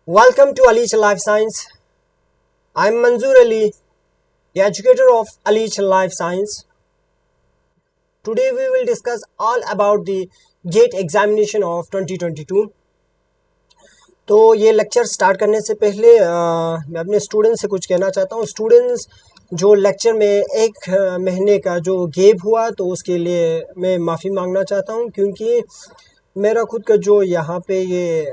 Welcome to Alich Life Science. I'm Manzoor Ali, the educator of Alich Life Science. Today we will discuss all about the GATE examination of 2022. तो ये lecture start करने से पहले मैं अपने students से कुछ कहना चाहता हूँ। स्टूडेंट्स जो लेक्चर में एक महीने का जो गैप हुआ तो उसके लिए मैं माफ़ी मांगना चाहता हूँ, क्योंकि मेरा खुद का जो यहाँ पे ये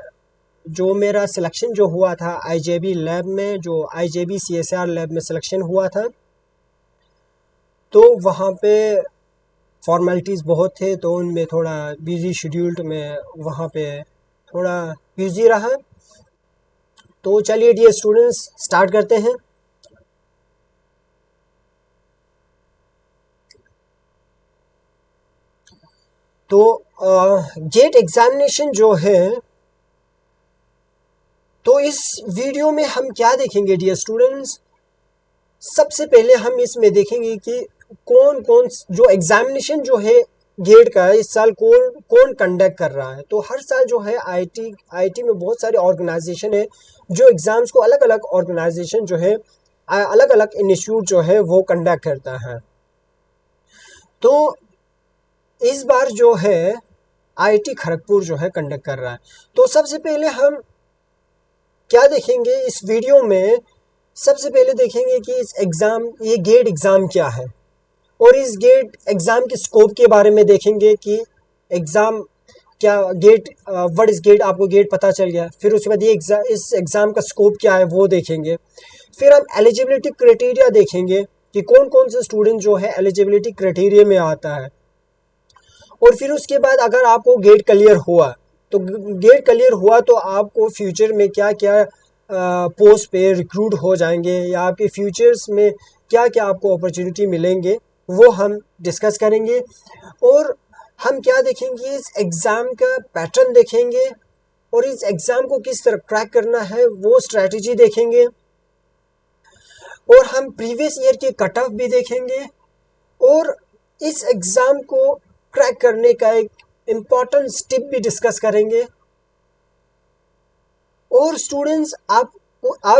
जो मेरा सिलेक्शन जो हुआ था आईजेबी लैब में, जो आईजेबी सीएसआर लैब में सिलेक्शन हुआ था, तो वहाँ पे फॉर्मेलिटीज़ बहुत थे, तो उनमें थोड़ा बिजी शेड्यूल्ड में वहाँ पे थोड़ा बिजी रहा। तो चलिए डियर स्टूडेंट्स स्टार्ट करते हैं। तो गेट एग्जामिनेशन जो है, तो इस वीडियो में हम क्या देखेंगे डियर स्टूडेंट्स। सबसे पहले हम इसमें देखेंगे कि कौन कौन जो एग्जामिनेशन जो है गेट का इस साल कौन कौन कंडक्ट कर रहा है। तो हर साल जो है आईटी में बहुत सारे ऑर्गेनाइजेशन है जो एग्ज़ाम्स को अलग अलग ऑर्गेनाइजेशन जो है अलग अलग इंस्टीट्यूट जो है वो कंडक्ट करता है। तो इस बार जो है आईटी खड़गपुर जो है कंडक्ट कर रहा है। तो सबसे पहले हम क्या देखेंगे इस वीडियो में, सबसे पहले देखेंगे कि इस एग्ज़ाम ये गेट एग्ज़ाम क्या है, और इस गेट एग्ज़ाम के स्कोप के बारे में देखेंगे कि एग्ज़ाम क्या गेट व्हाट इज़ गेट, आपको गेट पता चल गया। फिर उसके बाद ये इस एग्ज़ाम का स्कोप क्या है वो देखेंगे। फिर हम एलिजिबिलिटी क्राइटेरिया देखेंगे कि कौन कौन से स्टूडेंट जो है एलिजिबिलिटी क्राइटेरिया में आता है। और फिर उसके बाद अगर आपको गेट क्लियर हुआ, तो गेट क्लियर हुआ तो आपको फ्यूचर में क्या क्या पोस्ट पे रिक्रूट हो जाएंगे, या आपके फ्यूचर्स में क्या क्या आपको अपॉर्चुनिटी मिलेंगे, वो हम डिस्कस करेंगे। और हम क्या देखेंगे, इस एग्ज़ाम का पैटर्न देखेंगे, और इस एग्ज़ाम को किस तरह क्रैक करना है वो स्ट्रैटेजी देखेंगे। और हम प्रीवियस ईयर के कट ऑफ भी देखेंगे, और इस एग्ज़ाम को क्रैक करने का एक इम्पॉर्टेंट स्टेप भी डिस्कस करेंगे। और स्टूडेंट्स आप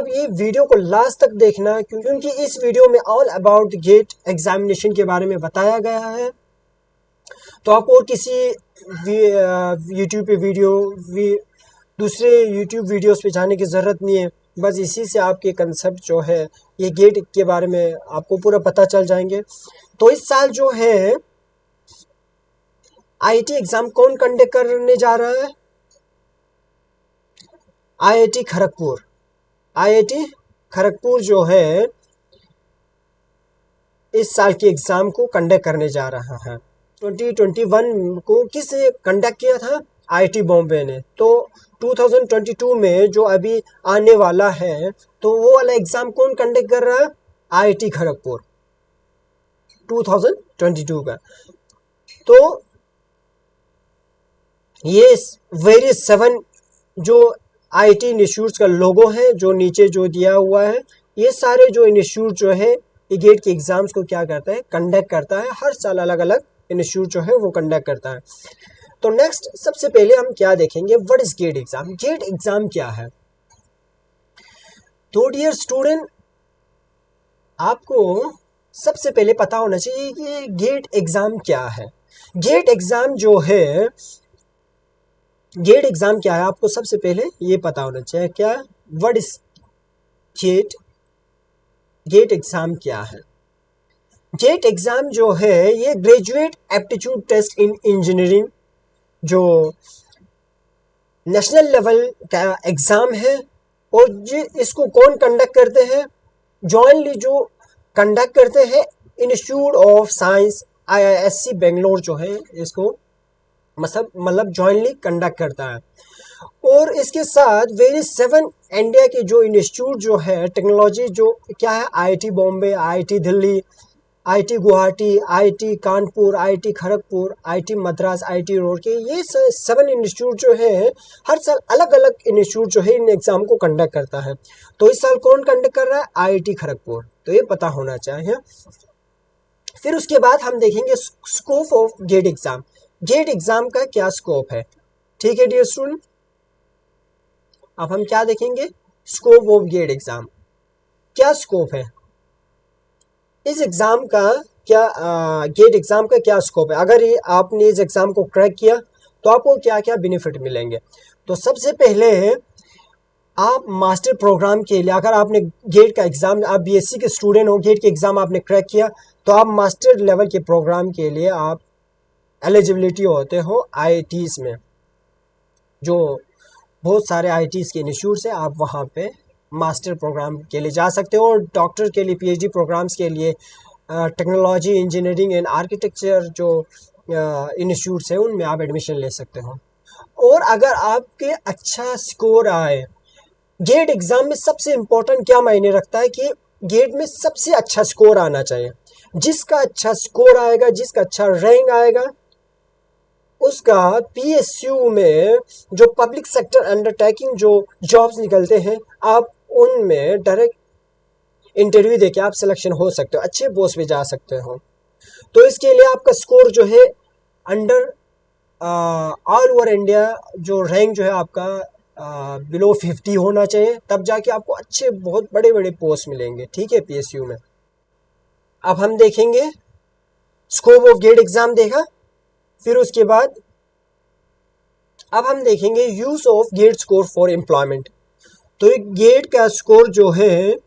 ये वीडियो को लास्ट तक देखना, क्योंकि इस वीडियो में ऑल अबाउट गेट एग्जामिनेशन के बारे में बताया गया है। तो आपको और किसी यूट्यूब पे दूसरे यूट्यूब वीडियोस पे जाने की ज़रूरत नहीं है। बस इसी से आपके कंसेप्ट जो है ये गेट के बारे में आपको पूरा पता चल जाएंगे। तो इस साल जो है आईआईटी एग्ज़ाम कौन कंडक्ट करने जा रहा है? आईआईटी खड़गपुर। आईआईटी खड़गपुर जो है इस साल के एग्ज़ाम को कंडक्ट करने जा रहा है। 2021 को किसने कंडक्ट किया था? आईआईटी बॉम्बे ने। तो 2022 में जो अभी आने वाला है, तो वो वाला एग्ज़ाम कौन कंडक्ट कर रहा है? आईआईटी खड़गपुर 2022 का। तो ये वेरियस 7 जो आईटी इंस्टीट्यूट्स का लोगो है जो नीचे जो दिया हुआ है, ये सारे जो इंस्टीट्यूट जो है ये गेट के एग्ज़ाम्स को क्या करता है? कंडक्ट करता है। हर साल अलग अलग इंस्टीट्यूट जो है वो कंडक्ट करता है। तो नेक्स्ट सबसे पहले हम क्या देखेंगे, what is GATE exam. GATE exam क्या है? तो डियर स्टूडेंट, आपको सबसे पहले पता होना चाहिए कि गेट एग्ज़ाम क्या है। गेट एग्ज़ाम जो है, गेट एग्ज़ाम क्या है आपको सबसे पहले ये पता होना चाहिए। क्या what is GATE? GATE exam क्या है? गेट एग्ज़ाम जो है ये graduate aptitude test in engineering जो नेशनल लेवल का एग्ज़ाम है। और इसको कौन कंडक्ट करते हैं? जॉइंटली जो कंडक्ट करते हैं institute of science IISc Bangalore जो है इसको मतलब जॉइंटली कंडक्ट करता है। और इसके साथ वेरियस 7 इंडिया के जो इंस्टीट्यूट जो है टेक्नोलॉजी जो क्या है, IIT Bombay, IIT Delhi, IIT Guwahati, IIT Kanpur, IIT Kharagpur, IIT Madras, IIT Roorkee, ये 7 इंस्टीट्यूट जो है हर साल अलग अलग इंस्टीट्यूट जो है इन एग्ज़ाम को कंडक्ट करता है। तो इस साल कौन कंडक्ट कर रहा है? आईआईटी खड़गपुर। तो ये पता होना चाहिए। फिर उसके बाद हम देखेंगे scope of GATE exam. GATE exam का क्या स्कोप है? ठीक है डियर स्टूडेंट। अब हम क्या देखेंगे, स्कोप ऑफ गेट एग्जाम। क्या स्कोप है इस एग्जाम का, क्या गेट एग्जाम का क्या स्कोप है, अगर ये आपने इस एग्जाम को क्रैक किया तो आपको क्या क्या बेनिफिट मिलेंगे। तो सबसे पहले आप मास्टर प्रोग्राम के लिए, अगर आपने गेट का एग्जाम, आप बीएससी के स्टूडेंट हो, गेट के एग्जाम आपने क्रैक किया तो आप मास्टर लेवल के प्रोग्राम के लिए आप एलिजिबिलिटी होते हो आईआईटीज में, जो बहुत सारे आईआईटीज के इंस्टीट्यूट है, आप वहाँ पे मास्टर प्रोग्राम के लिए जा सकते हो। और डॉक्टर के लिए, पीएचडी प्रोग्राम्स के लिए टेक्नोलॉजी, इंजीनियरिंग एंड आर्किटेक्चर जो इंस्टीट्यूट्स है उनमें आप एडमिशन ले सकते हो। और अगर आपके अच्छा स्कोर आए, गेट एग्जाम में सबसे इम्पोर्टेंट क्या मायने रखता है कि गेट में सबसे अच्छा स्कोर आना चाहिए। जिसका अच्छा स्कोर आएगा, जिसका अच्छा रैंक आएगा, उसका पीएसयू में जो पब्लिक सेक्टर अंडरटेकिंग जो जॉब्स निकलते हैं, आप उनमें डायरेक्ट इंटरव्यू देके आप सिलेक्शन हो सकते हो, अच्छे पोस्ट पे जा सकते हो। तो इसके लिए आपका स्कोर जो है अंडर ऑल ओवर इंडिया जो रैंक जो है आपका बिलो 50 होना चाहिए, तब जाके आपको अच्छे बहुत बड़े बड़े पोस्ट मिलेंगे, ठीक है, पीएसयू में। अब हम देखेंगे स्कोप ऑफ गेट एग्जाम देखा, फिर उसके बाद अब हम देखेंगे use of GATE score for employment. तो एक गेट का स्कोर जो है,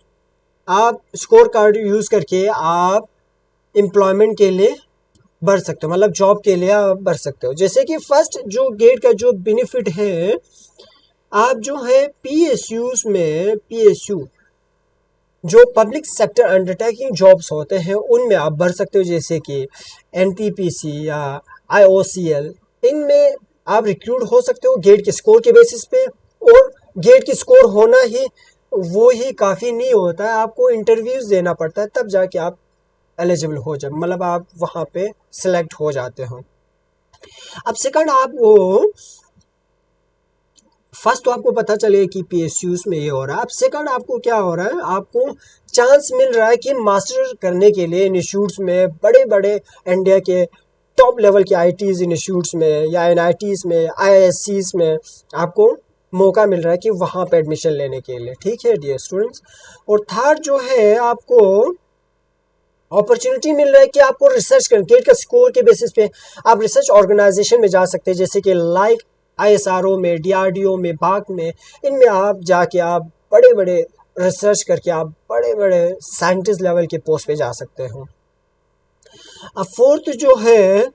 आप स्कोर कार्ड यूज करके आप एम्प्लॉयमेंट के लिए भर सकते हो, मतलब जॉब के लिए आप भर सकते हो। जैसे कि फर्स्ट जो गेट का जो बेनिफिट है, आप जो है पीएसयूज में, पीएसयू जो पब्लिक सेक्टर अंडरटेकिंग जॉब्स होते हैं उनमें आप भर सकते हो, जैसे कि एनटीपीसी या आईओसीएल, इनमें आप रिक्रूट हो सकते हो गेट के स्कोर के बेसिस पे। और गेट की स्कोर होना ही वो ही काफ़ी नहीं होता है, आपको इंटरव्यूज़ देना पड़ता है, तब जाके आप एलिजिबल हो जाए, मतलब आप वहाँ पे सिलेक्ट हो जाते हो। अब सेकंड, आप वो फर्स्ट तो आपको पता चले कि पीएसयूज में ये हो रहा है। अब सेकंड आपको क्या हो रहा है, आपको चांस मिल रहा है कि मास्टर करने के लिए इंस्टीट्यूट्स में, बड़े बड़े इंडिया के टॉप लेवल के आईटीज इंस्टीट्यूट्स में या एनआईटीज में, आईआईएससीज में आपको मौका मिल रहा है कि वहाँ पे एडमिशन लेने के लिए, ठीक है डियर स्टूडेंट्स। और थर्ड जो है, आपको अपॉर्चुनिटी मिल रहा है कि आपको रिसर्च कर, गेट का स्कोर के बेसिस पे आप रिसर्च ऑर्गेनाइजेशन में जा सकते हैं, जैसे कि लाइक आईएसआरओ में, डीआरडीओ में, बाग में, इनमें आप जाके आप बड़े बड़े रिसर्च करके आप बड़े बड़े साइंटिस्ट लेवल के पोस्ट पे जा सकते हो। अब फोर्थ जो है,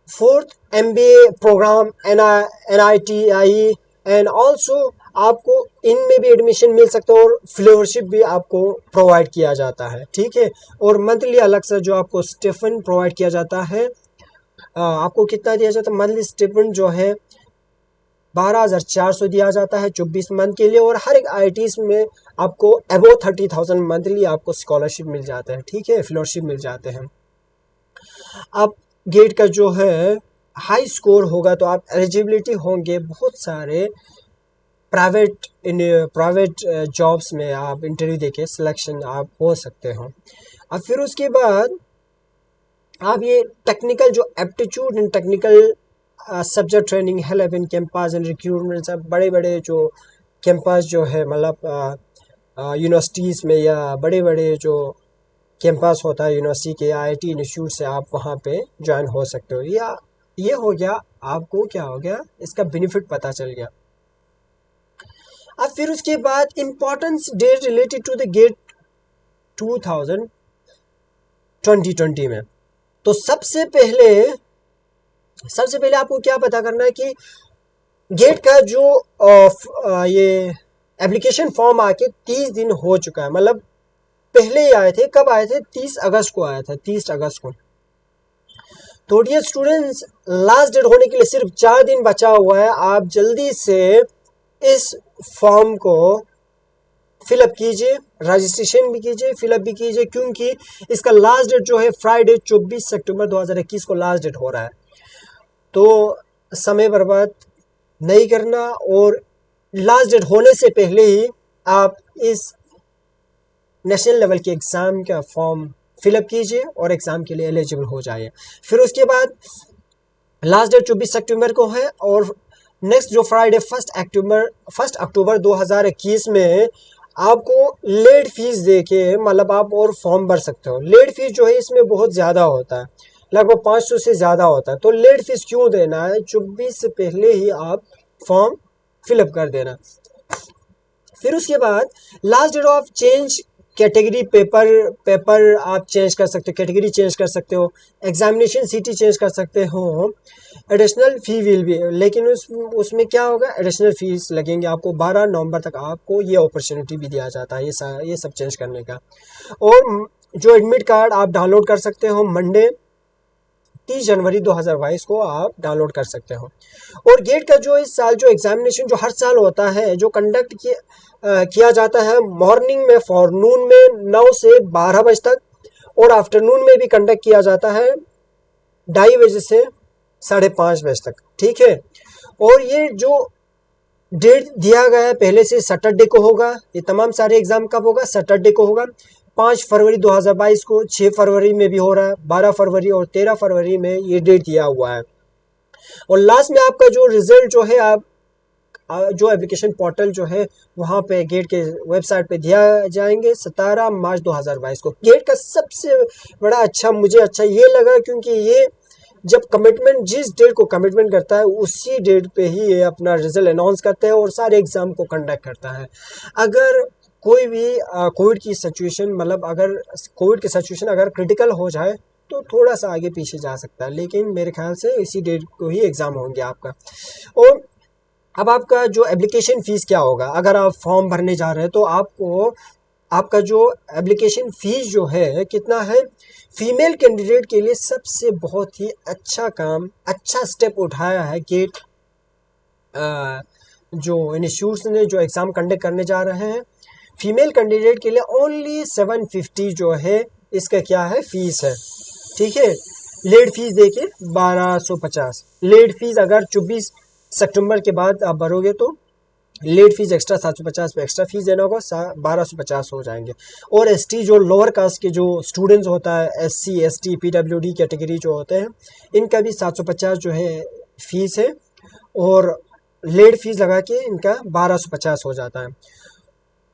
fourth MBA program, NITI and also आपको इनमें भी एडमिशन मिल सकता है और फेलोशिप भी आपको प्रोवाइड किया जाता है, ठीक है। और मंथली अलग से जो आपको स्टिपेंड प्रोवाइड किया जाता है, आपको कितना दिया जाता है, मंथली स्टिपेंड जो है 12,400 दिया जाता है 24 मंथ के लिए। और हर एक आईआईटीज में आपको अबव 30,000 मंथली आपको स्कॉलरशिप मिल जाता है, ठीक है, फेलोशिप मिल जाते हैं। अब गेट का जो है हाई स्कोर होगा तो आप एलिजिबिलिटी होंगे बहुत सारे प्राइवेट जॉब्स में, आप इंटरव्यू देके सिलेक्शन आप हो सकते हो। अब फिर उसके बाद आप ये टेक्निकल जो aptitude and technical subject training, help in campus and recruitment, सब बड़े बड़े जो कैंपस जो है, मतलब यूनिवर्सिटीज़ में या बड़े बड़े जो कैंपस होता है यूनिवर्सिटी के, आईआईटी इंस्टीट्यूट से आप वहाँ पे ज्वाइन हो सकते हो। या ये हो गया, आपको क्या हो गया, इसका बेनिफिट पता चल गया। अब फिर उसके बाद importance date related to the GATE 2020 में। तो सबसे पहले आपको क्या पता करना है कि गेट का जो ये एप्लीकेशन फॉर्म आके 30 दिन हो चुका है, मतलब पहले ही आए थे, कब आए थे, 30 अगस्त को आया था, 30 अगस्त को। तो डियर स्टूडेंट्स, लास्ट डेट होने के लिए सिर्फ 4 दिन बचा हुआ है, आप जल्दी से इस फॉर्म को फिलअप कीजिए, रजिस्ट्रेशन भी कीजिए, फिलअप भी कीजिए, क्योंकि इसका लास्ट डेट जो है फ्राइडे 24 सितंबर 2021 को लास्ट डेट हो रहा है। तो समय बर्बाद नहीं करना, और लास्ट डेट होने से पहले ही आप इस नेशनल लेवल के एग्ज़ाम का फॉर्म फिलअप कीजिए और एग्ज़ाम के लिए एलिजिबल हो जाइए। फिर उसके बाद लास्ट डेट 24 सितंबर को है, और नेक्स्ट जो फ्राइडे 1 अक्टूबर 2021 में आपको लेट फीस देके मतलब आप और फॉर्म भर सकते हो। लेट फीस जो है इसमें बहुत ज़्यादा होता है, लगभग 500 से ज़्यादा होता है। तो लेट फीस क्यों देना है, 24 से पहले ही आप फॉर्म फिलअप कर देना। फिर उसके बाद last date of change category paper आप चेंज कर सकते हो, कैटेगरी चेंज कर सकते हो, एग्जामिनेशन सिटी चेंज कर सकते हो। एडिशनल फ़ी विल भी, लेकिन उसमें क्या होगा, एडिशनल फीस लगेंगे आपको। 12 नवंबर तक आपको ये अपॉर्चुनिटी भी दिया जाता है ये सब चेंज करने का। और जो एडमिट कार्ड आप डाउनलोड कर सकते हो मंडे 30 जनवरी 2022 को आप डाउनलोड कर सकते हो। और गेट का जो इस साल जो एग्जामिनेशन जो हर साल होता है, जो कंडक्ट किया जाता है मॉर्निंग में, फॉरनून में 9 से 12 बजे तक, और आफ्टरनून में भी कंडक्ट किया जाता है 2:30 बजे से 5:30 बजे तक, ठीक है। और ये जो डेट दिया गया है पहले से सैटरडे को होगा, ये तमाम सारे एग्जाम कब होगा, सैटरडे को होगा 5 फरवरी 2022 को, 6 फरवरी में भी हो रहा है, 12 फरवरी और 13 फरवरी में ये डेट दिया हुआ है। और लास्ट में आपका जो रिजल्ट जो है, आप जो एप्लीकेशन पोर्टल जो है वहाँ पे गेट के वेबसाइट पे दिया जाएंगे 17 मार्च 2022 को। गेट का सबसे बड़ा मुझे अच्छा ये लगा, क्योंकि ये जब कमिटमेंट, जिस डेट को कमिटमेंट करता है उसी डेट पे ही ये अपना रिजल्ट अनाउंस करता है और सारे एग्जाम को कंडक्ट करता है। अगर कोई भी कोविड की सिचुएशन, मतलब अगर कोविड की सिचुएशन अगर क्रिटिकल हो जाए तो थोड़ा सा आगे पीछे जा सकता है, लेकिन मेरे ख्याल से इसी डेट को ही एग्ज़ाम होंगे आपका। और अब आपका जो एप्लीकेशन फ़ीस क्या होगा, अगर आप फॉर्म भरने जा रहे हैं तो आपको आपका जो एप्लीकेशन फ़ीस जो है कितना है। फीमेल कैंडिडेट के लिए सबसे बहुत ही अच्छा काम, अच्छा स्टेप उठाया है गेट जो इंस्टीट्यूट्स ने जो एग्ज़ाम कंडक्ट करने जा रहे हैं। फीमेल कैंडिडेट के लिए ओनली 750 जो है इसका क्या है, फीस है, ठीक है। लेट फीस देखिए 1250। लेट फीस अगर 24 सितंबर के बाद आप भरोगे तो लेट फीस एक्स्ट्रा 750 पे एक्स्ट्रा फीस देना होगा, 1250 हो जाएंगे। और एसटी जो लोअर कास्ट के जो स्टूडेंट्स होता है, एससी एसटी पीडब्ल्यूडी कैटेगरी जो होते हैं, इनका भी 750 जो है फीस है, और लेट फीस लगा के इनका 1250 हो जाता है।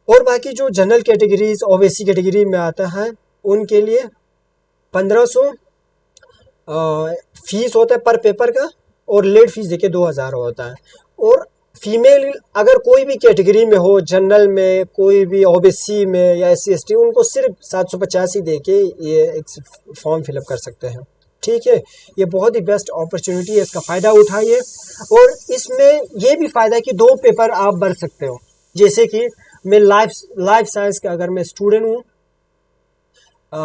और बाकी जो जनरल कैटेगरीज ओबीसी कैटेगरी में आता है उनके लिए 1500 फीस होता है पर पेपर का, और लेट फीस देके 2000 होता है। और फीमेल अगर कोई भी कैटेगरी में हो, जनरल में, कोई भी ओबीसी में या एससी एसटी, उनको सिर्फ 750 ही देके ये एक फॉर्म फिलअप कर सकते हैं, ठीक है। ये बहुत ही बेस्ट अपॉर्चुनिटी है, इसका फ़ायदा उठाइए। और इसमें ये भी फ़ायदा है कि 2 पेपर आप भर सकते हो। जैसे कि मैं लाइफ साइंस का अगर मैं स्टूडेंट हूँ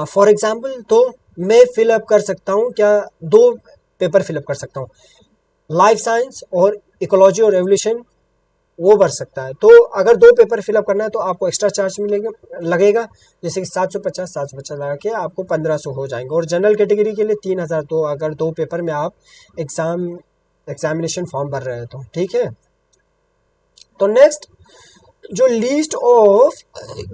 फॉर एग्जांपल, तो मैं फिलअप कर सकता हूँ क्या, 2 पेपर फिलअप कर सकता हूँ, लाइफ साइंस और इकोलॉजी और एवोल्यूशन, वो भर सकता है। तो अगर 2 पेपर फिलअप करना है तो आपको एक्स्ट्रा चार्ज लगेगा, जैसे कि 750 लगा के आपको 1500 हो जाएंगे। और जनरल कैटेगरी के लिए 3000, तो अगर 2 पेपर में आप एग्जामिनेशन फॉर्म भर रहे हैं तो, ठीक है। तो नेक्स्ट जो लिस्ट ऑफ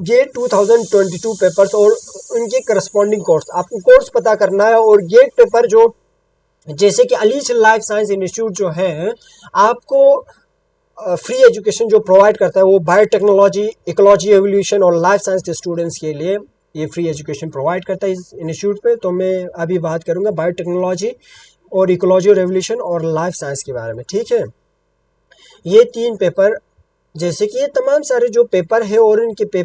गेट 2022 पेपर्स और उनके करस्पॉन्डिंग कोर्स, आपको कोर्स पता करना है। और गेट पेपर जो जैसे कि अलीश लाइफ साइंस इंस्टीट्यूट जो है आपको फ्री एजुकेशन जो प्रोवाइड करता है, वो बायोटेक्नोलॉजी, इकोलॉजी, एवोल्यूशन और लाइफ साइंस के स्टूडेंट्स के लिए ये फ्री एजुकेशन प्रोवाइड करता है इस इंस्टीट्यूट पे। तो मैं अभी बात करूँगा बायोटेक्नोलॉजी और इकोलॉजी और एवोल्यूशन और लाइफ साइंस के बारे में, ठीक है। ये 3 पेपर, जैसे कि ये तमाम सारे जो पेपर है और इनके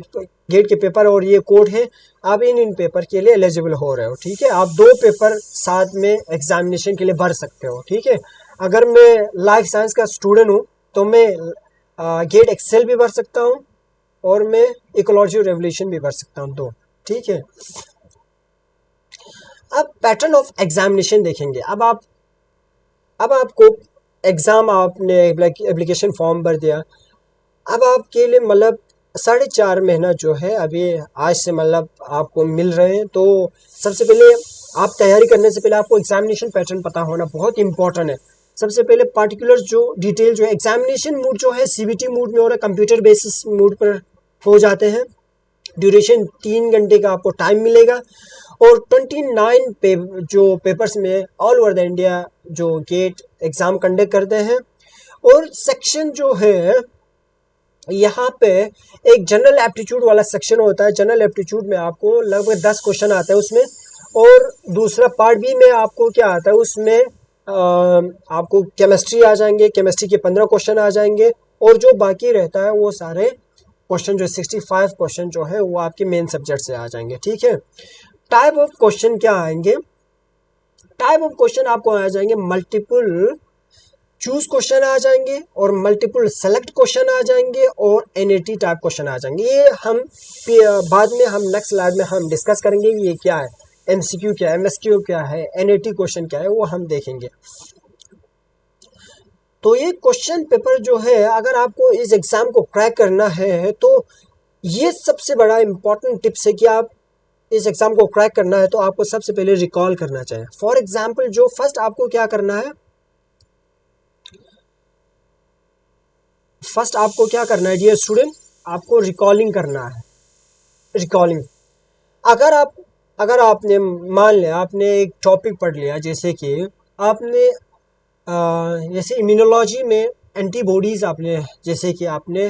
गेट के पेपर और ये कोड है, आप इन पेपर के लिए एलिजिबल हो रहे हो, ठीक है। आप 2 पेपर साथ में एग्जामिनेशन के लिए भर सकते हो, ठीक है। अगर मैं लाइफ साइंस का स्टूडेंट हूँ तो मैं गेट एक्सेल भी भर सकता हूँ और मैं इकोलॉजी और रेवोल्यूशन भी भर सकता हूँ, 2, ठीक है। अब पैटर्न ऑफ एग्जामिनेशन देखेंगे। अब आपको एग्ज़ाम, आपने एप्लीकेशन फॉर्म भर दिया, अब आपके लिए मतलब 4.5 महीना जो है अभी आज से मतलब आपको मिल रहे हैं। तो सबसे पहले आप तैयारी करने से पहले आपको एग्जामिनेशन पैटर्न पता होना बहुत इंपॉर्टेंट है। सबसे पहले पार्टिकुलर जो डिटेल जो है, एग्जामिनेशन मोड जो है सीबीटी मोड में हो रहा है, कंप्यूटर बेसिस मोड पर हो जाते हैं। ड्यूरेशन 3 घंटे का आपको टाइम मिलेगा। और 29 जो पेपर्स में ऑल ओवर द इंडिया जो गेट एग्ज़ाम कंडक्ट करते हैं। और सेक्शन जो है यहाँ पे एक जनरल एप्टीट्यूड वाला सेक्शन होता है। जनरल एप्टीट्यूड में आपको लगभग 10 क्वेश्चन आता है उसमें, और दूसरा पार्ट बी में आपको क्या आता है उसमें आपको केमिस्ट्री आ जाएंगे, केमिस्ट्री के 15 क्वेश्चन आ जाएंगे, और जो बाकी रहता है वो सारे क्वेश्चन जो 65 क्वेश्चन जो है वो आपके मेन सब्जेक्ट से आ जाएंगे। ठीक है, टाइप ऑफ क्वेश्चन क्या आएंगे? टाइप ऑफ क्वेश्चन आपको आ जाएंगे मल्टीपल चूज क्वेश्चन आ जाएंगे, और मल्टीपल सेलेक्ट क्वेश्चन आ जाएंगे, और एनएटी टाइप क्वेश्चन आ जाएंगे। ये हम बाद में हम नेक्स्ट स्लाइड में हम डिस्कस करेंगे ये क्या है, एमसीक्यू क्या है, एमएसक्यू क्या है, एनएटी क्वेश्चन क्या है, वो हम देखेंगे। तो ये क्वेश्चन पेपर जो है अगर आपको इस एग्जाम को क्रैक करना है तो ये सबसे बड़ा इंपॉर्टेंट टिप्स है कि आप इस एग्जाम को क्रैक करना है तो आपको सबसे पहले रिकॉल करना चाहिए। फॉर एग्जाम्पल जो फर्स्ट आपको क्या करना है, फर्स्ट आपको क्या करना है डियर स्टूडेंट, आपको रिकॉलिंग करना है। रिकॉलिंग, अगर आपने मान लिया आपने एक टॉपिक पढ़ लिया, जैसे कि आपने जैसे इम्यूनोलॉजी में एंटीबॉडीज आपने जैसे कि आपने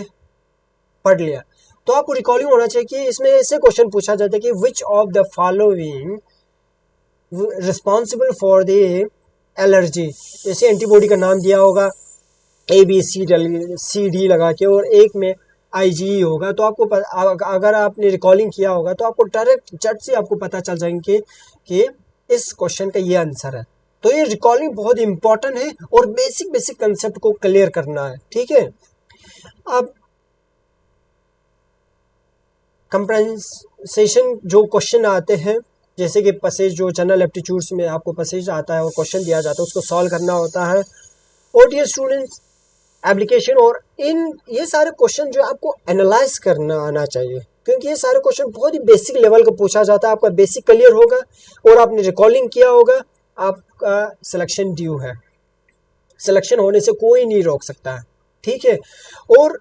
पढ़ लिया, तो आपको रिकॉलिंग होना चाहिए कि इसमें ऐसे क्वेश्चन पूछा जाता है कि which of the following responsible for the allergy. जैसे एंटीबॉडी का नाम दिया होगा ABCD लगा के, और एक में IgE होगा, तो आपको अगर आपने रिकॉलिंग किया होगा तो आपको डायरेक्ट झट से आपको पता चल जाएंगे कि इस क्वेश्चन का ये आंसर है। तो ये रिकॉलिंग बहुत इंपॉर्टेंट है और बेसिक कंसेप्ट को क्लियर करना है। ठीक है, अब कंप्रेंसेशन जो क्वेश्चन आते हैं, जैसे कि पैसेज जो जनरल एप्टीट्यूड्स में आपको पैसेज आता है और क्वेश्चन दिया जाता है उसको सॉल्व करना होता है। और डियर स्टूडेंट्स एप्लीकेशन, और इन ये सारे क्वेश्चन जो आपको एनालाइज करना आना चाहिए, क्योंकि ये सारे क्वेश्चन बहुत ही बेसिक लेवल का पूछा जाता है। आपका बेसिक क्लियर होगा और आपने रिकॉलिंग किया होगा, आपका सिलेक्शन ड्यू है। सिलेक्शन होने से कोई नहीं रोक सकता है। ठीक है, और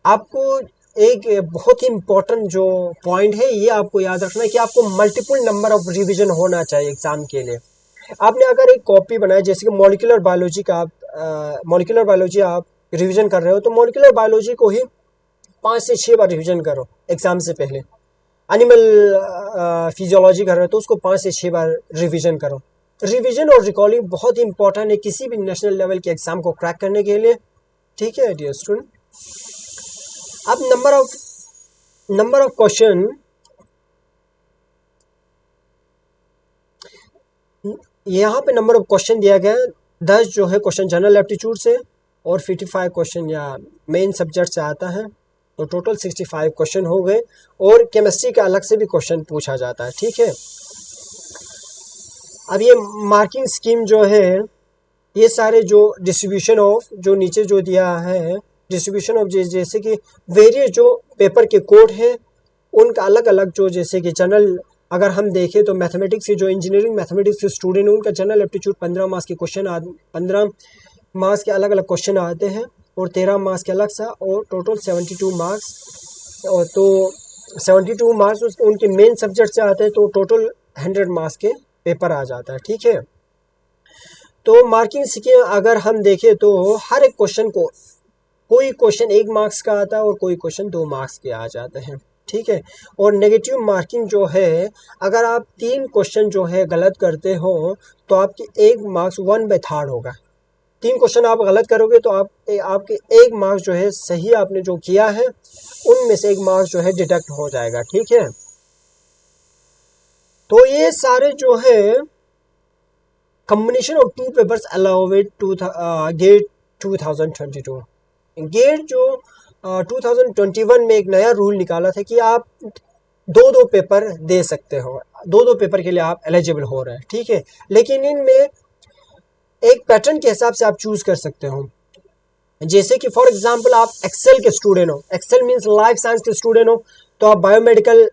आपको एक बहुत ही इंपॉर्टेंट जो पॉइंट है ये आपको याद रखना है कि आपको मल्टीपल नंबर ऑफ रिवीजन होना चाहिए एग्जाम के लिए। आपने अगर एक कॉपी बनाया, जैसे कि मॉलिक्यूलर बायोलॉजी का आप मॉलिक्यूलर बायोलॉजी आप रिवीजन कर रहे हो, तो मॉलिक्यूलर बायोलॉजी को ही 5 से 6 बार रिवीजन करो एग्जाम से पहले। एनिमल फिजियोलॉजी कर रहे हो तो उसको 5 से 6 बार रिवीजन करो। रिवीजन और रिकॉलिंग बहुत ही इंपॉर्टेंट है किसी भी नेशनल लेवल के एग्जाम को क्रैक करने के लिए। ठीक है डियर स्टूडेंट, अब नंबर ऑफ क्वेश्चन, यहाँ पे नंबर ऑफ क्वेश्चन दिया गया है 10 जो है क्वेश्चन जनरल एप्टीट्यूड से, और 55 क्वेश्चन या मेन सब्जेक्ट से आता है, तो टोटल 65 क्वेश्चन हो गए। और केमिस्ट्री का अलग से भी क्वेश्चन पूछा जाता है। ठीक है, अब ये मार्किंग स्कीम जो है, ये सारे जो डिस्ट्रीब्यूशन ऑफ जो नीचे जो दिया है, डिस्ट्रीब्यूशन ऑफ जैसे कि वेरियस जो पेपर के कोड हैं उनका अलग अलग जो, जैसे कि जनरल अगर हम देखें तो मैथमेटिक्स के जो इंजीनियरिंग मैथमेटिक्स के स्टूडेंट हैं उनका जनरल एप्टीट्यूड 15 मार्क्स के क्वेश्चन 15 मार्क्स के अलग अलग क्वेश्चन आते हैं, और 13 मार्क्स के अलग सा, और टोटल 72 मार्क्स। और तो 72 मार्क्स उनके मेन सब्जेक्ट से आते हैं, तो टोटल 100 मार्क्स के पेपर आ जाता है। ठीक है, तो मार्किंग स्कीम अगर हम देखें तो हर एक क्वेश्चन को, कोई क्वेश्चन 1 मार्क्स का आता है और कोई क्वेश्चन 2 मार्क्स के आ जाते हैं। ठीक है, और नेगेटिव मार्किंग जो है, अगर आप 3 क्वेश्चन जो है गलत करते हो तो आपके 1 मार्क्स 1/3 होगा। 3 क्वेश्चन आप गलत करोगे तो आपके 1 मार्क्स जो है सही आपने जो किया है उनमें से 1 मार्क्स जो है डिडक्ट हो जाएगा। ठीक है, तो ये सारे जो है combination of 2 papers allowed GATE 2022। GATE जो 2021 में एक नया रूल निकाला था कि आप 2 पेपर दे सकते हो, 2 पेपर के लिए आप एलिजिबल हो रहे हैं। ठीक है, लेकिन इनमें एक पैटर्न के हिसाब से आप चूज कर सकते हो। जैसे कि फॉर एग्जांपल आप एक्सेल के स्टूडेंट हो, एक्सेल मींस लाइफ साइंस के स्टूडेंट हो, तो आप बायोमेडिकल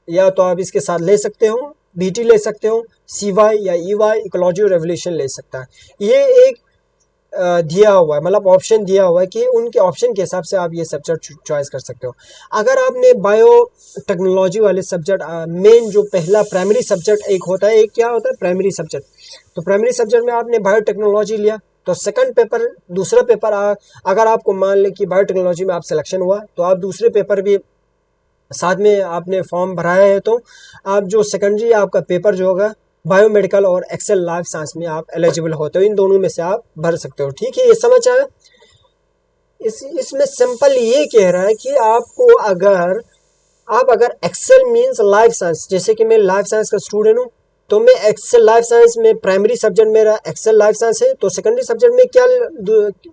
या तो आप इसके साथ ले सकते हो, बीटी ले सकते हो, CY या EY इकोलॉजी और रेवोल्यूशन ले सकता है। ये एक दिया हुआ है, मतलब ऑप्शन दिया हुआ है कि उनके ऑप्शन के हिसाब से आप ये सब्जेक्ट चॉइस कर सकते हो। अगर आपने बायो टेक्नोलॉजी वाले सब्जेक्ट, मेन जो पहला प्राइमरी सब्जेक्ट एक होता है, एक क्या होता है प्राइमरी सब्जेक्ट, तो प्राइमरी सब्जेक्ट में आपने बायो टेक्नोलॉजी लिया, तो तो सेकंड पेपर, दूसरा पेपर अगर आपको मान लें कि बायोटेक्नोलॉजी में आप सिलेक्शन हुआ तो आप दूसरे पेपर भी साथ में आपने फॉर्म भराया है, तो आप जो सेकेंडरी आपका पेपर जो होगा बायोमेडिकल और एक्सेल लाइफ साइंस में आप एलिजिबल होते हो, इन दोनों में से आप भर सकते हो। ठीक है, ये समझ आया। इसमें सिंपल ये कह रहा है कि आपको अगर एक्सेल मींस लाइफ साइंस, जैसे कि मैं लाइफ साइंस का स्टूडेंट हूँ, तो मैं एक्सेल लाइफ साइंस में प्राइमरी सब्जेक्ट मेरा एक्सेल लाइफ साइंस है, तो सेकेंडरी सब्जेक्ट में क्या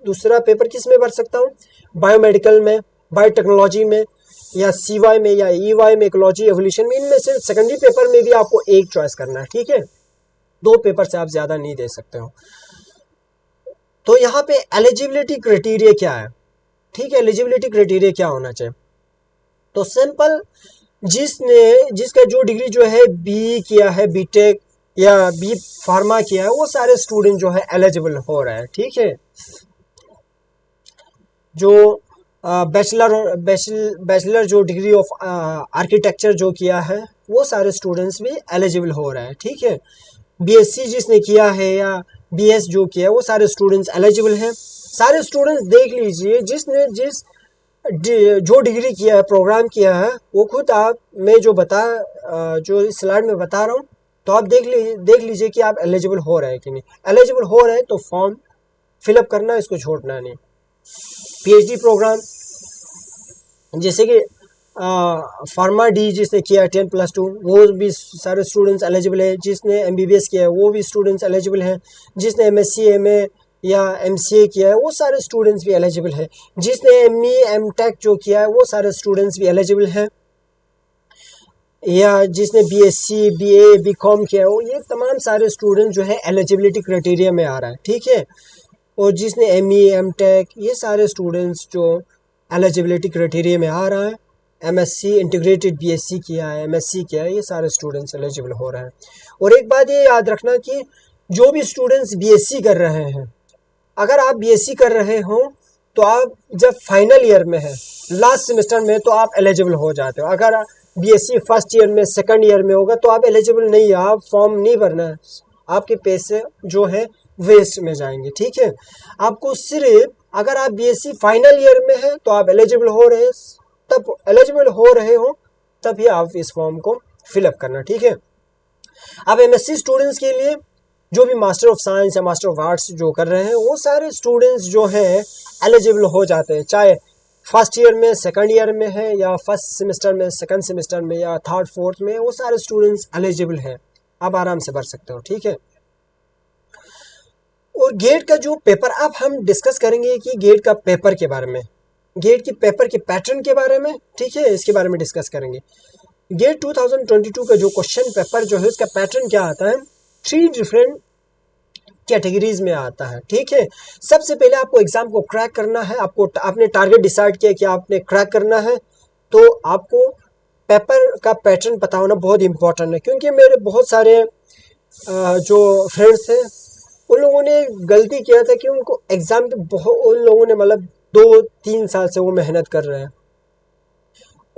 दूसरा पेपर किस में भर सकता हूँ? बायोमेडिकल में, बायोटेक्नोलॉजी में, या सीवाई में, या ईवाई में, इकोलॉजी एवोल्यूशन में। इनमें से सेकेंडरी पेपर में भी आपको एक चॉइस करना है। ठीक है, दो पेपर से आप ज्यादा नहीं दे सकते हो। तो यहाँ पे एलिजिबिलिटी क्राइटेरिया क्या है? ठीक है, एलिजिबिलिटी क्राइटेरिया क्या होना चाहिए? तो सिंपल, जिसका जो डिग्री जो है बी किया है, बीटेक या बी फार्मा किया है, वो सारे स्टूडेंट जो है एलिजिबल हो रहे हैं। ठीक है, जो बैचलर जो डिग्री ऑफ आर्किटेक्चर जो किया है, वो सारे स्टूडेंट्स भी एलिजिबल हो रहे हैं। ठीक है, बीएससी जिसने किया है या बीएस जो किया है, वो सारे स्टूडेंट्स एलिजिबल हैं। सारे स्टूडेंट्स देख लीजिए, जिसने जो डिग्री किया है, प्रोग्राम किया है, वो खुद आप मैं जो इस स्लाइड में बता रहा हूँ, तो आप देख लीजिए कि आप एलिजिबल हो रहे हैं कि नहीं। एलिजिबल हो रहे हैं तो फॉर्म फिलअप करना, इसको छोड़ना नहीं। पीएचडी प्रोग्राम जैसे कि फार्मा डी जिसने किया 10+2, वो भी सारे स्टूडेंट्स एलिजिबल है। जिसने एमबीबीएस किया है वो भी स्टूडेंट्स एलिजिबल हैं। जिसने एमएससी एमए या एमसीए किया है वो सारे स्टूडेंट्स भी एलिजिबल हैं। जिसने एमई एमटेक जो किया है वो सारे स्टूडेंट्स भी एलिजिबल हैं। या जिसने बीएससी बीए बीकॉम किया है, वो ये तमाम सारे स्टूडेंट जो है एलिजिबिलिटी क्राइटेरिया में आ रहा है। ठीक है, और जिसने एमई एमटेक, ये सारे स्टूडेंट्स जो एलिजिबिलिटी क्राइटेरिया में आ रहा है। एमएससी इंटीग्रेटेड बीएससी किया है, एमएससी किया है, ये सारे स्टूडेंट्स एलिजिबल हो रहे हैं। और एक बात ये याद रखना कि जो भी स्टूडेंट्स बीएससी कर रहे हैं, अगर आप बीएससी कर रहे हो तो आप जब फाइनल ईयर में है, लास्ट सेमेस्टर में, तो आप एलिजिबल हो जाते हो। अगर बीएससी फर्स्ट ईयर में, सेकंड ईयर में होगा तो आप एलिजिबल नहीं है, आप फॉर्म नहीं भरना है, आपके पैसे जो है वेस्ट में जाएंगे। ठीक है, आपको सिर्फ अगर आप बीएससी फाइनल ईयर में है तो आप एलिजिबल हो रहे हो तब ही आप इस फॉर्म को फिलअप करना। ठीक है, अब एमएससी स्टूडेंट्स के लिए जो भी मास्टर ऑफ साइंस या मास्टर ऑफ आर्ट्स जो कर रहे हैं, वो सारे स्टूडेंट्स जो हैं एलिजिबल हो जाते हैं, चाहे फर्स्ट ईयर में, सेकंड ईयर में है, या फर्स्ट सेमेस्टर में, सेकंड सेमेस्टर में, या थर्ड फोर्थ में, वो सारे स्टूडेंट्स एलिजिबल हैं। आप आराम से भर सकते हो। ठीक है, और गेट का जो पेपर, अब हम डिस्कस करेंगे कि गेट का पेपर के बारे में, गेट के पेपर के पैटर्न के बारे में। ठीक है, इसके बारे में डिस्कस करेंगे। गेट 2022 का जो क्वेश्चन पेपर जो है, उसका पैटर्न क्या आता है? 3 डिफरेंट कैटेगरीज में आता है। ठीक है, सबसे पहले आपको एग्जाम को क्रैक करना है। आपने टारगेट डिसाइड किया कि आपने क्रैक करना है, तो आपको पेपर का पैटर्न पता होना बहुत इंपॉर्टेंट है। क्योंकि मेरे बहुत सारे जो फ्रेंड्स हैं, उन लोगों ने गलती किया था कि उनको एग्जाम के उन लोगों ने मतलब 2-3 साल से वो मेहनत कर रहे हैं,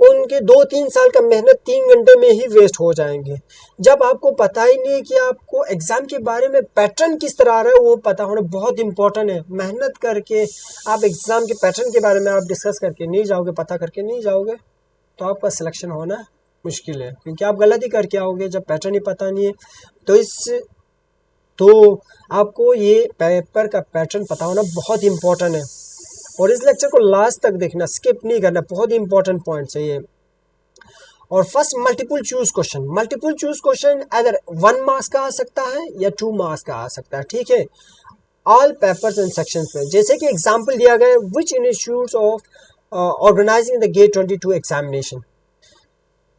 उनके 2-3 साल का मेहनत 3 घंटे में ही वेस्ट हो जाएंगे। जब आपको पता ही नहीं कि आपको एग्जाम के बारे में पैटर्न किस तरह आ रहा है, वो पता होना बहुत इंपॉर्टेंट है। मेहनत करके आप एग्जाम के पैटर्न के बारे में आप डिस्कस करके नहीं जाओगे, पता करके नहीं जाओगे, तो आपका सिलेक्शन होना मुश्किल है। क्योंकि आप गलती करके आओगे जब पैटर्न ही पता नहीं है। तो आपको ये पेपर का पैटर्न पता होना बहुत इंपॉर्टेंट है। और इस लेक्चर को लास्ट तक देखना, स्किप नहीं करना, बहुत इंपॉर्टेंट पॉइंट्स है ये। और फर्स्ट, मल्टीपल चूज क्वेश्चन अगर 1 मार्क्स का आ सकता है या 2 मार्क्स का आ सकता है। ठीक है, ऑल पेपर्स एंड सेक्शंस में, जैसे कि एग्जांपल दिया गया है, which institutes of organising the GATE 22 examination.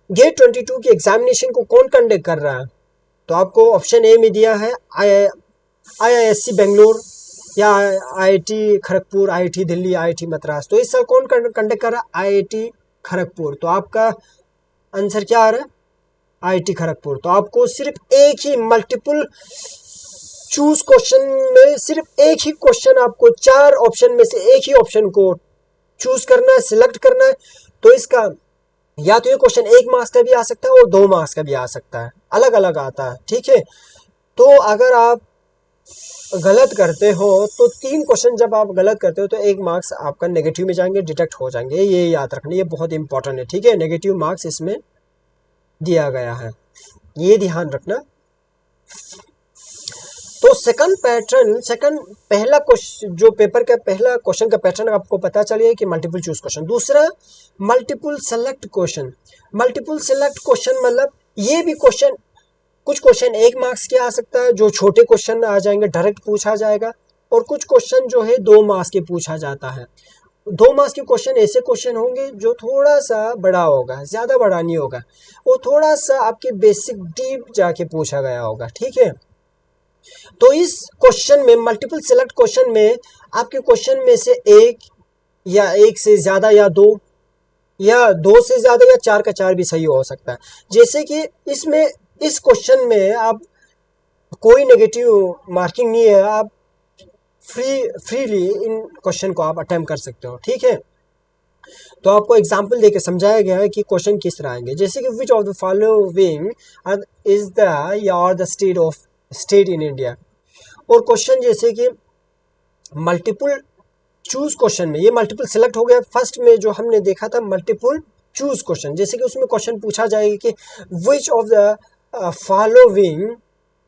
GATE 22 की एग्जामिनेशन को कौन कंडक्ट कर रहा है? तो आपको ऑप्शन ए में दिया है IISc बेंगलोर, या IIT Kharagpur, IIT Delhi, IIT Madras. तो इस साल कौन कंडक्ट कर रहा है? IIT खड़गपुर। तो आपका आंसर क्या आ रहा है? IIT खड़गपुर। तो आपको सिर्फ एक ही मल्टीपल चूज क्वेश्चन में सिर्फ एक ही क्वेश्चन, आपको 4 ऑप्शन में से एक ही ऑप्शन को चूज करना है, सिलेक्ट करना है। तो इसका या तो ये क्वेश्चन 1 मार्क्स का भी आ सकता है और 2 मार्क्स का भी आ सकता है, अलग अलग आता है। ठीक है, तो अगर आप गलत करते हो तो 3 क्वेश्चन जब आप गलत करते हो तो 1 मार्क्स आपका नेगेटिव में जाएंगे, डिडक्ट हो जाएंगे। ये याद रखना, ये बहुत इंपॉर्टेंट है, ठीक है। नेगेटिव मार्क्स इसमें दिया गया है, ये ध्यान रखना। तो सेकंड पैटर्न, सेकंड पहला क्वेश्चन जो पेपर का पहला क्वेश्चन का पैटर्न आपको पता चलिए कि मल्टीपल चूज क्वेश्चन। दूसरा multiple select question. Multiple select question मतलब ये भी क्वेश्चन, कुछ क्वेश्चन 1 मार्क्स के आ सकता है, जो छोटे क्वेश्चन आ जाएंगे डायरेक्ट पूछा जाएगा, और कुछ क्वेश्चन जो है 2 मार्क्स के पूछा जाता है। 2 मार्क्स के क्वेश्चन ऐसे क्वेश्चन होंगे जो थोड़ा सा बड़ा होगा, ज़्यादा बड़ा नहीं होगा, वो थोड़ा सा आपके बेसिक डीप जाके पूछा गया होगा, ठीक है। तो इस क्वेश्चन में, मल्टीपल सेलेक्ट क्वेश्चन में, आपके क्वेश्चन में से एक या एक से ज़्यादा या दो, या दो से ज़्यादा या 4 का 4 भी सही हो सकता है। जैसे कि इसमें इस क्वेश्चन में आप कोई नेगेटिव मार्किंग नहीं है, आप फ्रीली इन क्वेश्चन को आप अटेम्प्ट कर सकते हो, ठीक है। तो आपको एग्जाम्पल देके समझाया गया है कि क्वेश्चन किस तरह आएंगे। जैसे कि which of the following is the या द स्टेट इन इंडिया। और क्वेश्चन जैसे कि मल्टीपल चूज क्वेश्चन में, ये मल्टीपल सिलेक्ट हो गया। फर्स्ट में जो हमने देखा था मल्टीपल चूज क्वेश्चन, जैसे कि उसमें क्वेश्चन पूछा जाएगा कि which of the following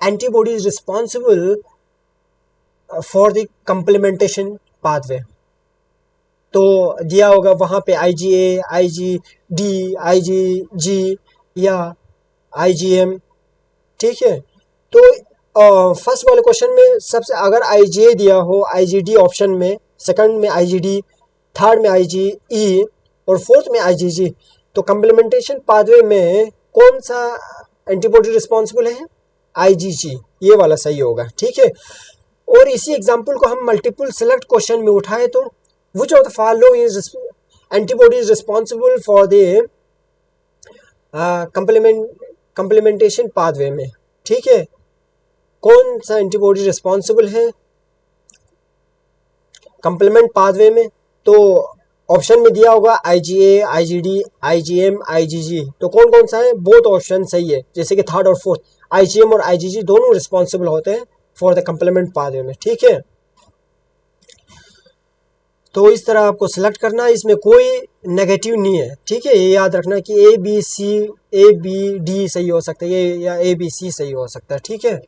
antibody is responsible for the complementation pathway. तो दिया होगा वहाँ पे IgA, IgD, IgG या IgM, ठीक है। तो फर्स्ट वाले क्वेश्चन में सबसे, अगर IgA दिया हो, IgD ऑप्शन में, सेकंड में IgD, थर्ड में IgE और फोर्थ में IgG, तो कंप्लीमेंटेशन पाथवे में कौन सा एंटीबॉडी रिस्पॉन्सिबल है? IgG, ये वाला सही होगा, ठीक है। और इसी एग्जाम्पल को हम मल्टीपल सेलेक्ट क्वेश्चन में उठाए तो which of the following is antibody is responsible for the complementation pathway में, ठीक है। कौन सा एंटीबॉडी रिस्पॉन्सिबल है कंप्लीमेंट पाथवे में? तो ऑप्शन में दिया होगा IgA, IgD, IgM, IgG। तो कौन कौन सा है? बोथ ऑप्शन सही है। जैसे कि थर्ड और फोर्थ, IgM और IgG दोनों रिस्पॉन्सिबल होते हैं फॉर द कंप्लीमेंट पाथवे में, ठीक है। तो इस तरह आपको सिलेक्ट करना है, इसमें कोई नेगेटिव नहीं है, ठीक है। ये याद रखना कि A, B, D सही हो सकता है, ये या A, B, C सही हो सकता है, ठीक है।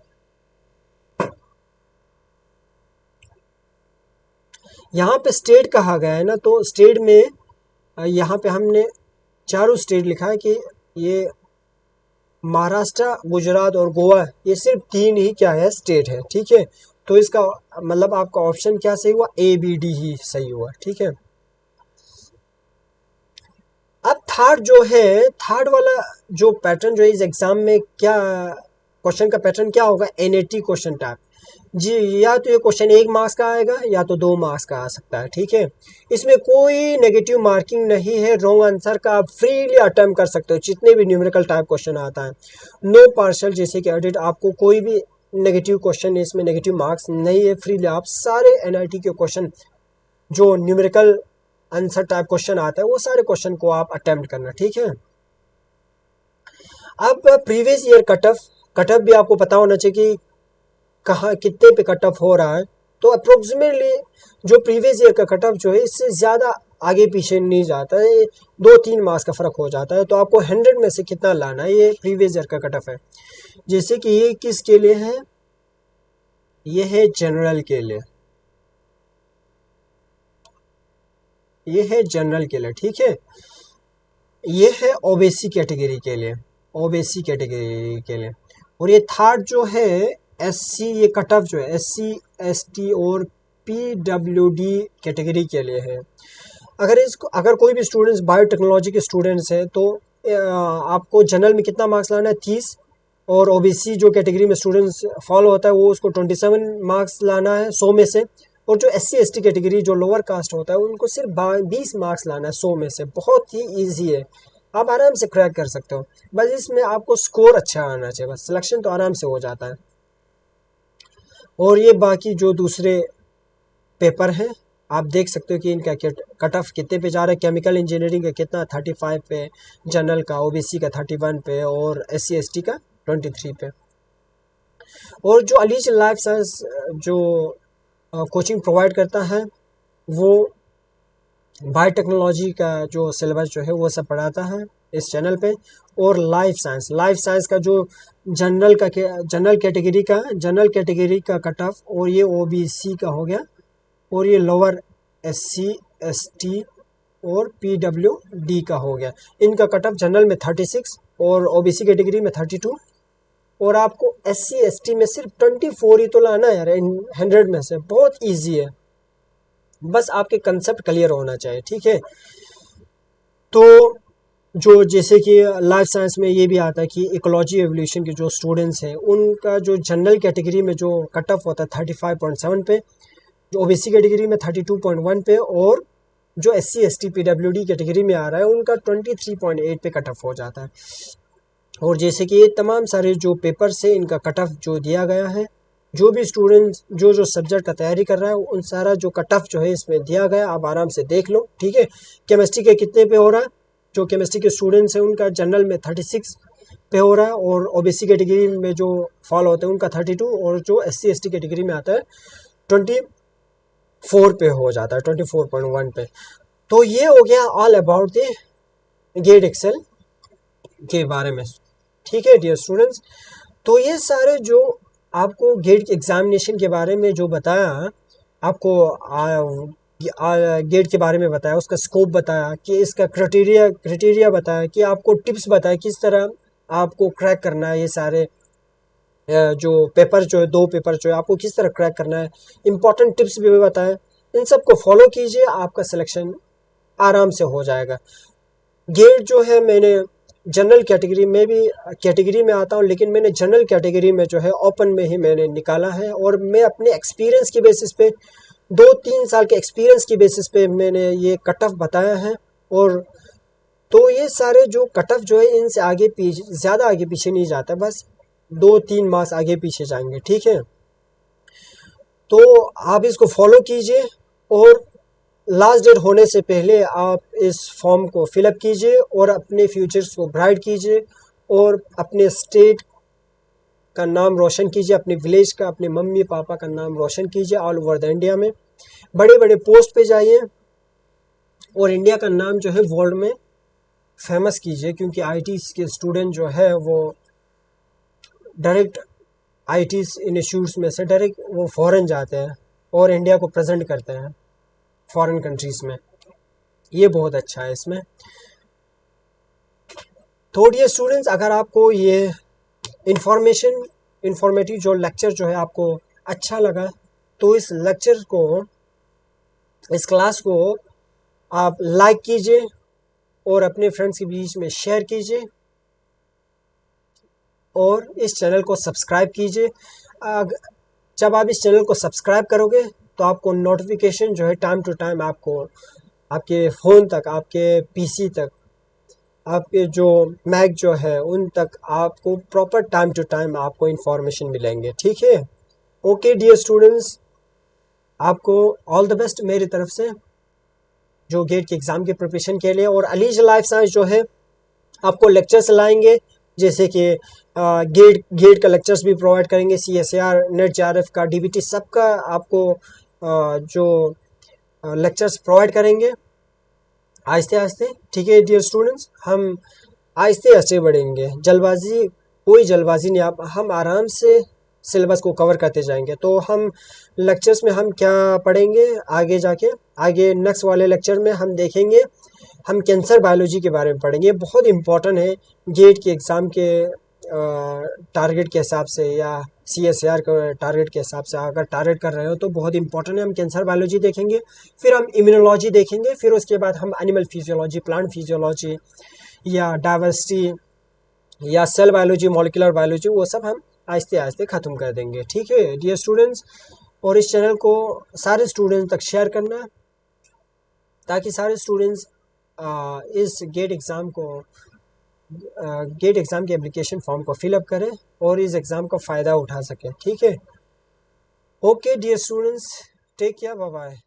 यहाँ पे स्टेट कहा गया है ना, तो स्टेट में यहाँ पे हमने चारों स्टेट लिखा है कि ये महाराष्ट्र, गुजरात और गोवा, ये सिर्फ 3 ही क्या है, स्टेट है, ठीक है। तो इसका मतलब आपका ऑप्शन क्या सही हुआ? A, B, D ही सही हुआ, ठीक है। अब थर्ड जो है, थर्ड वाला जो पैटर्न जो है इस एग्जाम में, क्या क्वेश्चन का पैटर्न क्या होगा? NAT क्वेश्चन टाइप जी। या तो ये क्वेश्चन 1 मार्क्स का आएगा या तो 2 मार्क्स का आ सकता है, ठीक है। इसमें कोई नेगेटिव मार्किंग नहीं है, रॉन्ग आंसर का आप फ्रीली अटेम्प्ट कर सकते हो, जितने भी न्यूमेरिकल टाइप क्वेश्चन आता है। नो पार्शल, जैसे कि एडिट, आपको कोई भी नेगेटिव क्वेश्चन, इसमें नेगेटिव मार्क्स नहीं है। फ्रीली आप सारे NIT के क्वेश्चन जो न्यूमेरिकल आंसर टाइप क्वेश्चन आता है वो सारे क्वेश्चन को आप अटेम्प्ट करना, ठीक है। अब प्रीवियस ईयर कट ऑफ भी आपको पता होना चाहिए कि कहाँ कितने पे कट ऑफ हो रहा है। तो अप्रोक्सीमेटली जो प्रीवियस ईयर का कट ऑफ जो है इससे ज़्यादा आगे पीछे नहीं जाता है, 2-3 मार्क्स का फ़र्क हो जाता है। तो आपको 100 में से कितना लाना है, ये प्रीवियस ईयर का कट ऑफ है। जैसे कि ये किसके लिए है? ये है जनरल के लिए, ये है जनरल के लिए, ठीक है। ये है OBC कैटेगरी के लिए, OBC कैटेगरी के लिए। और ये थर्ड जो है SC, ये कट ऑफ जो है SC, ST और PWD कैटेगरी के लिए है। अगर कोई भी स्टूडेंट्स बायोटेक्नोलॉजी के स्टूडेंट्स हैं तो आपको जनरल में कितना मार्क्स लाना है? 30। और OBC जो कैटेगरी में स्टूडेंट्स फॉलो होता है वो उसको 27 मार्क्स लाना है 100 में से। और जो SC ST कैटेगरी जो लोअर कास्ट होता है उनको सिर्फ 20 मार्क्स लाना है 100 में से। बहुत ही ईजी है, आप आराम से क्रैक कर सकते हो। बस इसमें आपको स्कोर अच्छा आना चाहिए, बस सिलेक्शन तो आराम से हो जाता है। और ये बाकी जो दूसरे पेपर हैं आप देख सकते हो कि इनका कट ऑफ कितने पे जा रहा है। केमिकल इंजीनियरिंग का कितना 35 पे, जनरल का OBC का 31 पे और SC ST का 23 पे। और जो अलीज लाइफ साइंस जो कोचिंग प्रोवाइड करता है वो बायोटेक्नोलॉजी का जो सिलेबस जो है वो सब पढ़ाता है इस चैनल पे। और लाइफ साइंस का जो जनरल कैटेगरी का कट ऑफ, और ये ओबीसी का हो गया, और ये लोअर एससी एसटी और पीडब्ल्यूडी का हो गया। इनका कट ऑफ जनरल में 36 और ओबीसी कैटेगरी में 32, और आपको एससी एसटी में सिर्फ 24 ही तो लाना है यार 100 में से। बहुत इजी है, बस आपके कंसेप्ट क्लियर होना चाहिए, ठीक है। तो जो जैसे कि लाइफ साइंस में ये भी आता है कि इकोलॉजी एवोल्यूशन के जो स्टूडेंट्स हैं उनका जो जनरल कैटेगरी में जो कट ऑफ होता है 35.7 पे, जो ओबीसी कैटेगरी में 32.1 पे, और जो एससी एसटी पीडब्ल्यूडी कैटेगरी में आ रहा है उनका 23.8 पे कट ऑफ हो जाता है। और जैसे कि ये तमाम सारे जो पेपर्स है इनका कट ऑफ जो दिया गया है, जो भी स्टूडेंट जो सब्जेक्ट का तैयारी कर रहा है उन सारा जो कट ऑफ जो है इसमें दिया गया, आप आराम से देख लो, ठीक है। केमिस्ट्री के कितने पे हो रहा है, जो केमिस्ट्री के स्टूडेंट्स हैं उनका जनरल में 36 पे हो रहा है, और ओबीसी कैटेगरी में जो फॉल होते हैं उनका 32, और जो एससी एसटी कैटेगरी में आता है 24 पे हो जाता है, 24.1 पे। तो ये हो गया all about the GATE excel के बारे में, ठीक है डियर स्टूडेंट्स। तो ये सारे जो आपको गेट एग्जामिनेशन के बारे में जो बताया, आपको गेट के बारे में बताया, उसका स्कोप बताया, कि इसका क्राइटेरिया बताया, कि आपको टिप्स बताया किस तरह आपको क्रैक करना है ये सारे जो पेपर जो है 2 पेपर जो है आपको किस तरह क्रैक करना है, इंपॉर्टेंट टिप्स भी बताए। इन सबको फॉलो कीजिए, आपका सिलेक्शन आराम से हो जाएगा। गेट जो है मैंने जनरल कैटेगरी में आता हूँ, लेकिन मैंने जनरल कैटेगरी में जो है ओपन में ही मैंने निकाला है, और मैं अपने एक्सपीरियंस की बेसिस पे 2-3 साल के एक्सपीरियंस की बेसिस पे मैंने ये कट ऑफ बताया है। और तो ये सारे जो कट ऑफ जो है इनसे आगे पीछे ज़्यादा आगे पीछे नहीं जाता, बस 2-3 मार्क्स आगे पीछे जाएंगे, ठीक है। तो आप इसको फॉलो कीजिए, और लास्ट डेट होने से पहले आप इस फॉर्म को फिलअप कीजिए और अपने फ्यूचर्स को ब्राइट कीजिए, और अपने स्टेट का नाम रोशन कीजिए, अपने विलेज का, अपने मम्मी पापा का नाम रोशन कीजिए ऑल ओवर द इंडिया में। बड़े बड़े पोस्ट पे जाइए, और इंडिया का नाम जो है वर्ल्ड में फेमस कीजिए, क्योंकि आईटी के स्टूडेंट जो है वो डायरेक्ट आईटी इंस्टीट्यूट्स में से डायरेक्ट वो फॉरेन जाते हैं और इंडिया को प्रेजेंट करते हैं फॉरेन कंट्रीज़ में। ये बहुत अच्छा है इसमें। तो डियर स्टूडेंट्स, अगर आपको ये इंफॉर्मेटिव जो लेक्चर जो है आपको अच्छा लगा, तो इस लेक्चर को, इस क्लास को आप लाइक कीजिए और अपने फ्रेंड्स के बीच में शेयर कीजिए, और इस चैनल को सब्सक्राइब कीजिए। जब आप इस चैनल को सब्सक्राइब करोगे तो आपको नोटिफिकेशन जो है टाइम टू टाइम आपको आपके फ़ोन तक, आपके पीसी तक, आपके जो मैक जो है उन तक आपको प्रॉपर टाइम टू टाइम आपको इन्फॉर्मेशन मिलेंगे, ठीक है। ओके डियर स्टूडेंट्स, आपको ऑल द बेस्ट मेरी तरफ से जो गेट के एग्ज़ाम के प्रिपरेशन के लिए। और अलीज लाइफ साइंस जो है आपको लेक्चर्स लाएंगे, जैसे कि गेट का लेक्चर्स भी प्रोवाइड करेंगे, CSAR नेट JRF का DBT सबका आपको जो लेक्चर्स प्रोवाइड करेंगे आहिस्ते आहिस्ते, ठीक है डियर स्टूडेंट्स। हम आहिस्ते आहिस्ते बढ़ेंगे, कोई जल्दबाजी नहीं, हम आराम से सिलेबस को कवर करते जाएंगे। तो हम लेक्चर्स में हम क्या पढ़ेंगे आगे जाके, आगे नेक्स्ट वाले लेक्चर में हम देखेंगे, हम कैंसर बायोलॉजी के बारे में पढ़ेंगे। बहुत इंपॉर्टेंट है गेट के एग्ज़ाम के टारगेट के हिसाब से, या CSAR के टारगेट के हिसाब से अगर टारगेट कर रहे हो तो बहुत इंपॉर्टेंट है। हम कैंसर बायोलॉजी देखेंगे, फिर हम इम्यूनोलॉजी देखेंगे, फिर उसके बाद हम एनिमल फिजियोलॉजी, प्लांट फिजियोलॉजी, या डाइवर्सिटी, या सेल बायोलॉजी, मॉलिक्यूलर बायोलॉजी, वो सब हम आहिस्ते आहिस्ते ख़त्म कर देंगे, ठीक है डियर स्टूडेंट्स। और इस चैनल को सारे स्टूडेंट्स तक शेयर करना, ताकि सारे स्टूडेंट्स इस गेट एग्ज़ाम के एप्लीकेशन फॉर्म को फिलअप करें और इस एग्ज़ाम का फ़ायदा उठा सकें, ठीक है। Okay dear students, take care, bye bye.